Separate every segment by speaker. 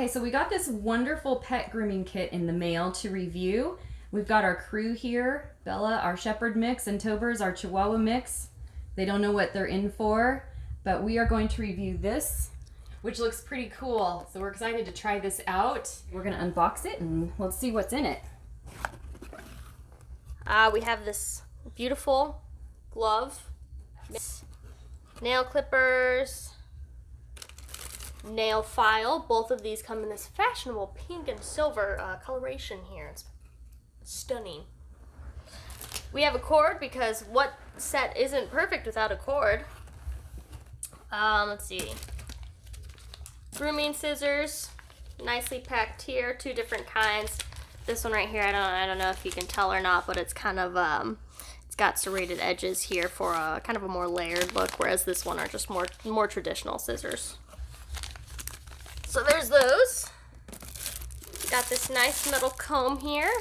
Speaker 1: Okay, so we got this wonderful pet grooming kit in the mail to review. We've got our crew here, Bella, our Shepherd mix, and Tober's our Chihuahua mix. They don't know what they're in for, but we are going to review this, which looks pretty cool. So we're excited to try this out. We're gonna unbox it and let's see what's in it.
Speaker 2: We have this beautiful glove, nail clippers, nail file. Both of these come in this fashionable pink and silver coloration here. It's stunning. We have a cord because what set isn't perfect without a cord? Let's see. Grooming scissors, nicely packed here, 2 different kinds. This one right here, I don't know if you can tell or not, but it's kind of it's got serrated edges here for a kind of a more layered look, whereas this one are just more traditional scissors. So there's those. Got this nice metal comb here,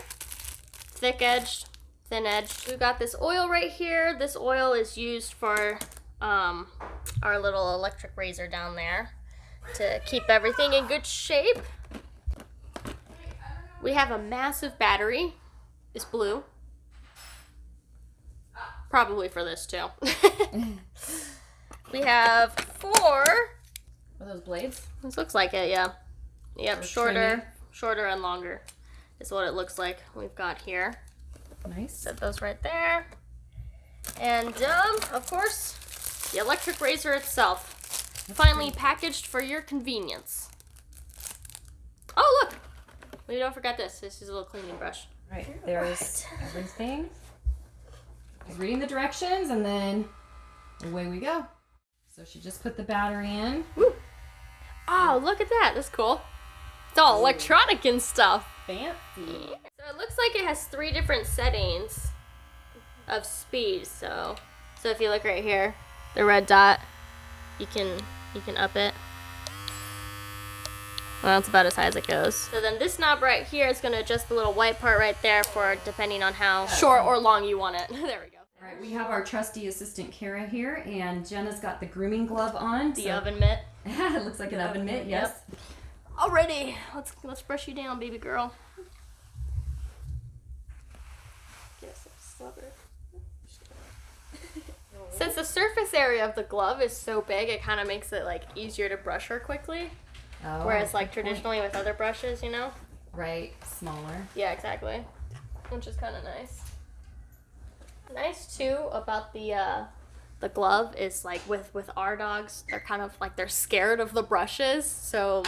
Speaker 2: thick edged, thin edged. We've got this oil right here. This oil is used for our little electric razor down there to keep everything in good shape. We have a massive battery. It's blue. Probably for this too. We have 4.
Speaker 1: Are those blades?
Speaker 2: This looks like it, yeah. Yep, shorter and longer is what it looks like we've got here.
Speaker 1: Nice.
Speaker 2: Set those right there. And of course, the electric razor itself. Finally packaged for your convenience. Oh, look! We don't forget this. This is a little cleaning brush.
Speaker 1: Right, there's everything. I was reading the directions and then away we go. So she just put the battery in.
Speaker 2: Woo. Oh, look at that. That's cool. It's all electronic and stuff.
Speaker 1: Fancy.
Speaker 2: So it looks like it has 3 different settings of speed. So if you look right here, the red dot, you can up it. Well, that's about as high as it goes. So then this knob right here is going to adjust the little white part right there for depending on how short or long you want it. There we go.
Speaker 1: All right, we have our trusty assistant Kara here, and Jenna's got the grooming glove on.
Speaker 2: The oven mitt.
Speaker 1: It looks like an oven mitt, yes.
Speaker 2: Yep. Alrighty, let's brush you down, baby girl. Since the surface area of the glove is so big, it kind of makes it like easier to brush her quickly.
Speaker 1: Oh,
Speaker 2: whereas like traditionally with other brushes, you know?
Speaker 1: Right, smaller.
Speaker 2: Yeah, exactly. Which is kind of nice. Nice too about the glove is like with our dogs, they're kind of like they're scared of the brushes, so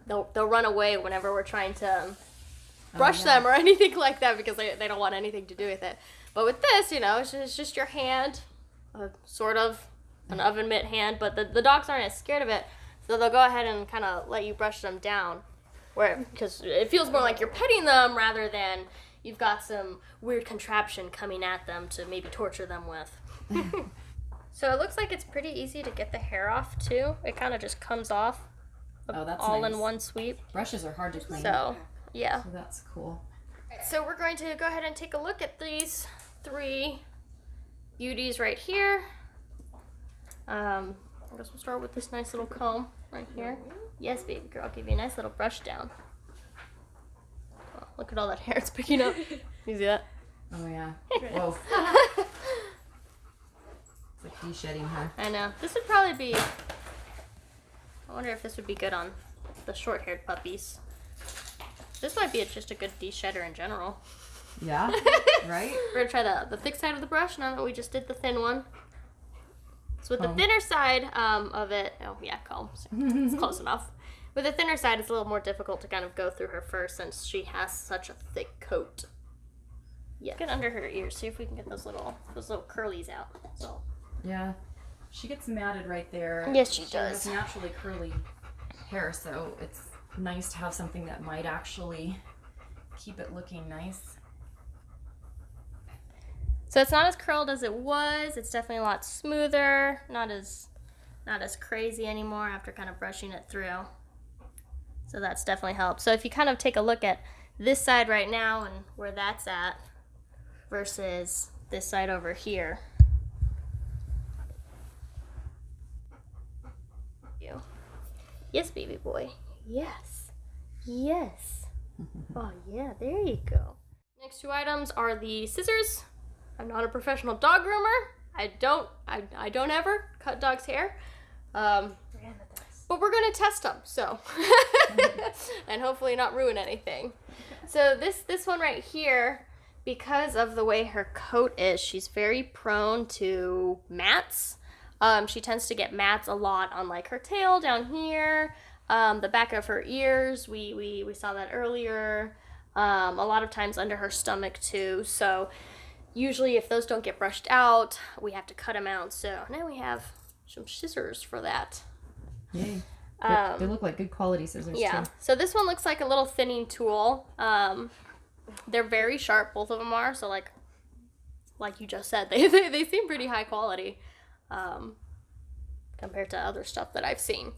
Speaker 2: they'll run away whenever we're trying to brush them or anything like that because they don't want anything to do with it. But with this, you know, it's just your hand, sort of an oven mitt hand, but the dogs aren't as scared of it, so they'll go ahead and kind of let you brush them down, because it feels more like you're petting them rather than you've got some weird contraption coming at them to maybe torture them with. So it looks like it's pretty easy to get the hair off too. It kind of just comes off all
Speaker 1: nice.
Speaker 2: In one sweep.
Speaker 1: Brushes are hard to clean.
Speaker 2: So, yeah.
Speaker 1: So that's cool.
Speaker 2: So we're going to go ahead and take a look at these 3 beauties right here. I guess we'll start with this nice little comb right here. Yes, baby girl, I'll give you a nice little brush down. Oh, look at all that hair it's picking up. You see that?
Speaker 1: Oh yeah. Whoa. It's like de-shedding her.
Speaker 2: I know. This would probably be... I wonder if this would be good on the short-haired puppies. This might be just a good de-shedder in general.
Speaker 1: Yeah, right?
Speaker 2: We're going to try the thick side of the brush now that we just did the thin one. So with the thinner side of it... Oh, yeah, comb. It's close enough. With the thinner side, it's a little more difficult to kind of go through her fur since she has such a thick coat. Yeah. Get under her ears. See if we can get those little curlies out. So.
Speaker 1: Yeah. She gets matted right there.
Speaker 2: Yes, she does.
Speaker 1: She has naturally curly hair, so it's nice to have something that might actually keep it looking nice.
Speaker 2: So it's not as curled as it was. It's definitely a lot smoother. Not as crazy anymore after kind of brushing it through. So that's definitely helped. So if you kind of take a look at this side right now and where that's at versus this side over here. Yes, baby boy. Yes. Yes. Oh, yeah, there you go. Next two items are the scissors. I'm not a professional dog groomer. I don't ever cut dogs' hair. But we're gonna test them, so. And hopefully not ruin anything. So this one right here, because of the way her coat is, she's very prone to mats. She tends to get mats a lot on like her tail down here, the back of her ears. We saw that earlier. A lot of times under her stomach too. So usually if those don't get brushed out, we have to cut them out. So now we have some scissors for that.
Speaker 1: Yay. They look like good quality scissors
Speaker 2: yeah.
Speaker 1: too.
Speaker 2: So this one looks like a little thinning tool. They're very sharp, both of them are. So like you just said, they seem pretty high quality compared to other stuff that I've seen.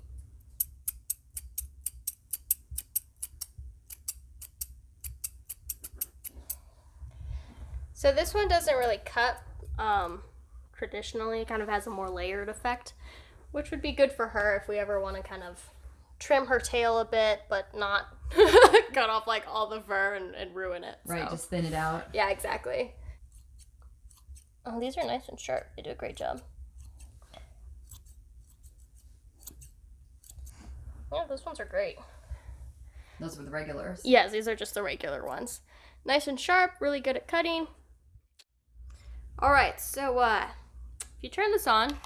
Speaker 2: So this one doesn't really cut traditionally. It kind of has a more layered effect, which would be good for her if we ever want to kind of trim her tail a bit, but not cut off like all the fur and ruin it.
Speaker 1: Right,
Speaker 2: so.
Speaker 1: just thin it out.
Speaker 2: Yeah, exactly. Oh, these are nice and sharp. They do a great job. Yeah, those ones are great.
Speaker 1: Those were the regulars.
Speaker 2: Yes, these are just the regular ones. Nice and sharp, really good at cutting. All right, so if you turn this on,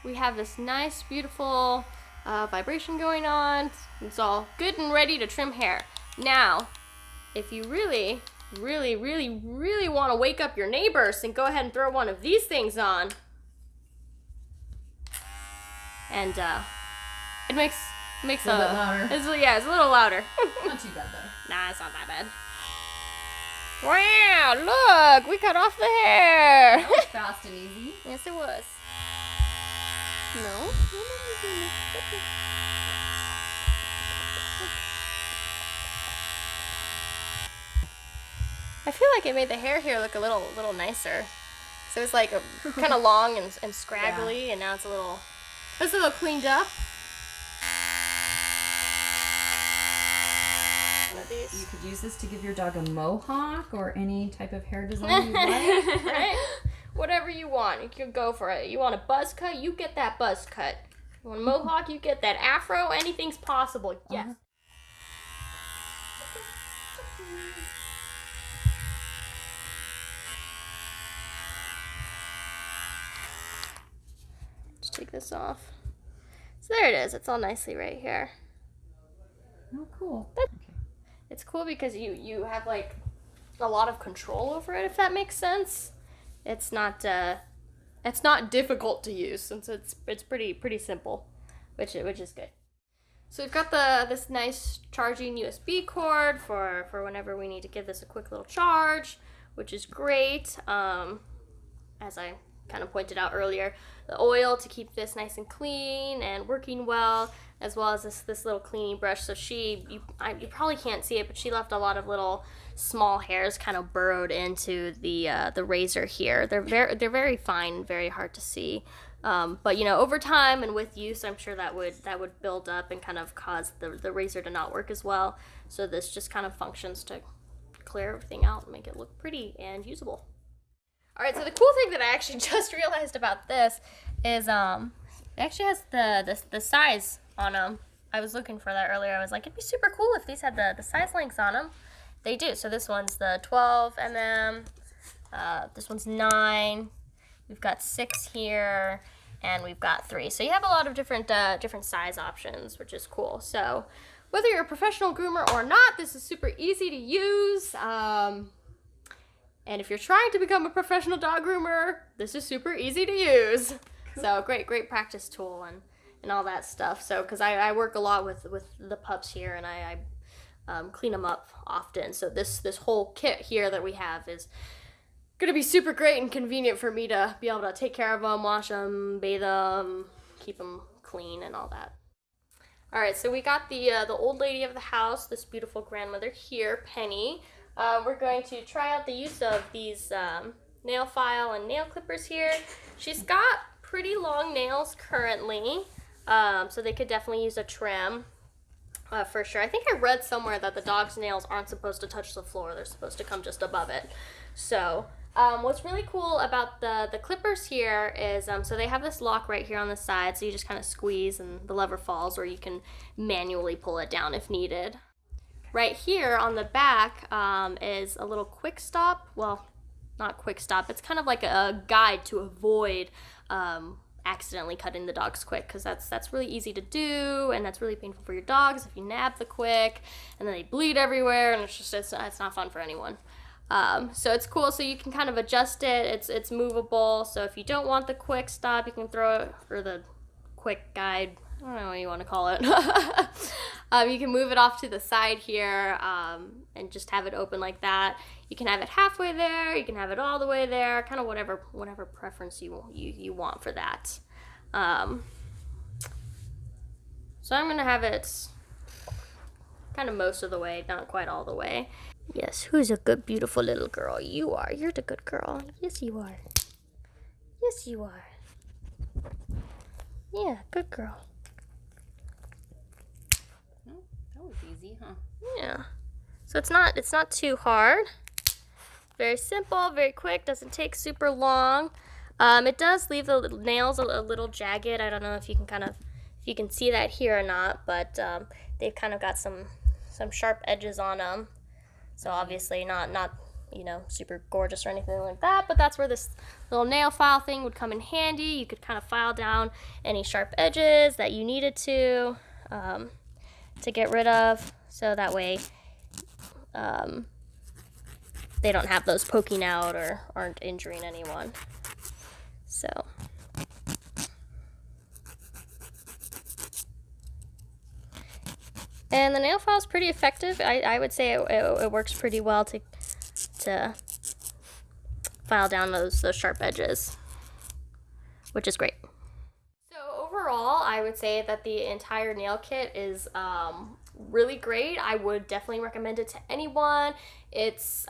Speaker 2: we have this nice, beautiful vibration going on. It's all good and ready to trim hair. Now, if you really, really, really, really want to wake up your neighbors, then go ahead and throw one of these things on. And it makes
Speaker 1: a little bit louder.
Speaker 2: It's a little louder.
Speaker 1: Not too bad though.
Speaker 2: Nah, it's not that bad. Wow, look, we cut off the hair.
Speaker 1: That was fast and easy.
Speaker 2: Yes, it was. No? I feel like it made the hair here look a little nicer. So it's like kind of long and scraggly, and now it's a little cleaned up.
Speaker 1: You could use this to give your dog a mohawk or any type of hair design you like.
Speaker 2: Right? Whatever you want, you can go for it. You want a buzz cut, you get that buzz cut. You want a mohawk, you get that afro. Anything's possible. Yes. Just take this off. So there it is. It's all nicely right here.
Speaker 1: Oh, cool.
Speaker 2: It's cool because you have like a lot of control over it, if that makes sense. It's not difficult to use since it's pretty simple, which is good. So we've got this nice charging USB cord for whenever we need to give this a quick little charge, which is great. As I kind of pointed out earlier, the oil to keep this nice and clean and working well, as well as this little cleaning brush. So you probably can't see it, but she left a lot of little small hairs kind of burrowed into the razor here. They're very fine, very hard to see. But over time and with use, I'm sure that would build up and kind of cause the razor to not work as well. So this just kind of functions to clear everything out and make it look pretty and usable. All right, so the cool thing that I actually just realized about this is it actually has the size on them. I was looking for that earlier. I was like, it'd be super cool if these had the size lengths on them. They do. So this one's the 12 mm. This one's 9. We've got 6 here, and we've got 3. So you have a lot of different size options, which is cool. So whether you're a professional groomer or not, this is super easy to use. And if you're trying to become a professional dog groomer, this is super easy to use. Cool. So great practice tool and all that stuff. So because I work a lot with the pups here, and I clean them up often. So this whole kit here that we have is going to be super great and convenient for me to be able to take care of them, wash them, bathe them, keep them clean and all that. All right, so we got the old lady of the house, this beautiful grandmother here, Penny. We're going to try out the use of these nail file and nail clippers here. She's got pretty long nails currently, so they could definitely use a trim. for sure. I think I read somewhere that the dog's nails aren't supposed to touch the floor. They're supposed to come just above it. So what's really cool about the clippers here is, so they have this lock right here on the side, so you just kind of squeeze and the lever falls, or you can manually pull it down if needed. Right here on the back is a little quick stop. Well, not quick stop. It's kind of like a guide to avoid accidentally cutting the dog's quick, because that's really easy to do, and that's really painful for your dogs if you nab the quick and then they bleed everywhere, and it's not fun for anyone. So it's cool, so you can kind of adjust it. It's movable, so if you don't want the quick stop, you can throw it, or the quick guide, I don't know what you want to call it. You can move it off to the side here and just have it open like that. You can have it halfway there, you can have it all the way there, kind of whatever preference you want for that. So I'm going to have it kind of most of the way, not quite all the way. Yes, who's a good, beautiful little girl? You are. You're the good girl. Yes, you are. Yes, you are. Yeah, good girl.
Speaker 1: That was easy, huh?
Speaker 2: Yeah. So it's not too hard. Very simple, very quick, doesn't take super long. It does leave the nails a little jagged. I don't know if you can see that here or not, but they've kind of got some sharp edges on them. So obviously not super gorgeous or anything like that, but that's where this little nail file thing would come in handy. You could kind of file down any sharp edges that you needed to get rid of, so that way they don't have those poking out or aren't injuring anyone. So and the nail file is pretty effective. I would say it works pretty well to file down those sharp edges, which is great. So overall, I would say that the entire nail kit is really great. I would definitely recommend it to anyone. It's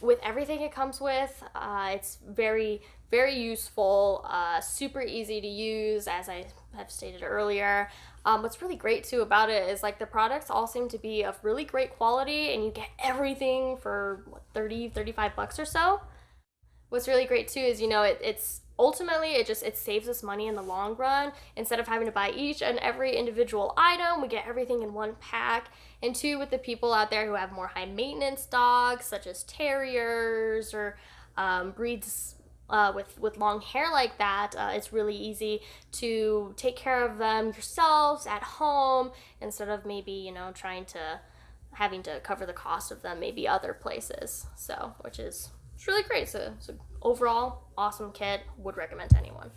Speaker 2: with everything it comes with. It's very, very useful, super easy to use, as I have stated earlier. What's really great too about it is, like, the products all seem to be of really great quality, and you get everything for what, 35 bucks or so. What's really great too is, it's ultimately it saves us money in the long run. Instead of having to buy each and every individual item, we get everything in one pack. And two, with the people out there who have more high maintenance dogs, such as terriers or breeds with long hair like that, it's really easy to take care of them yourselves at home, instead of maybe having to cover the cost of them maybe other places. So, which is really great. So overall, awesome kit. Would recommend to anyone.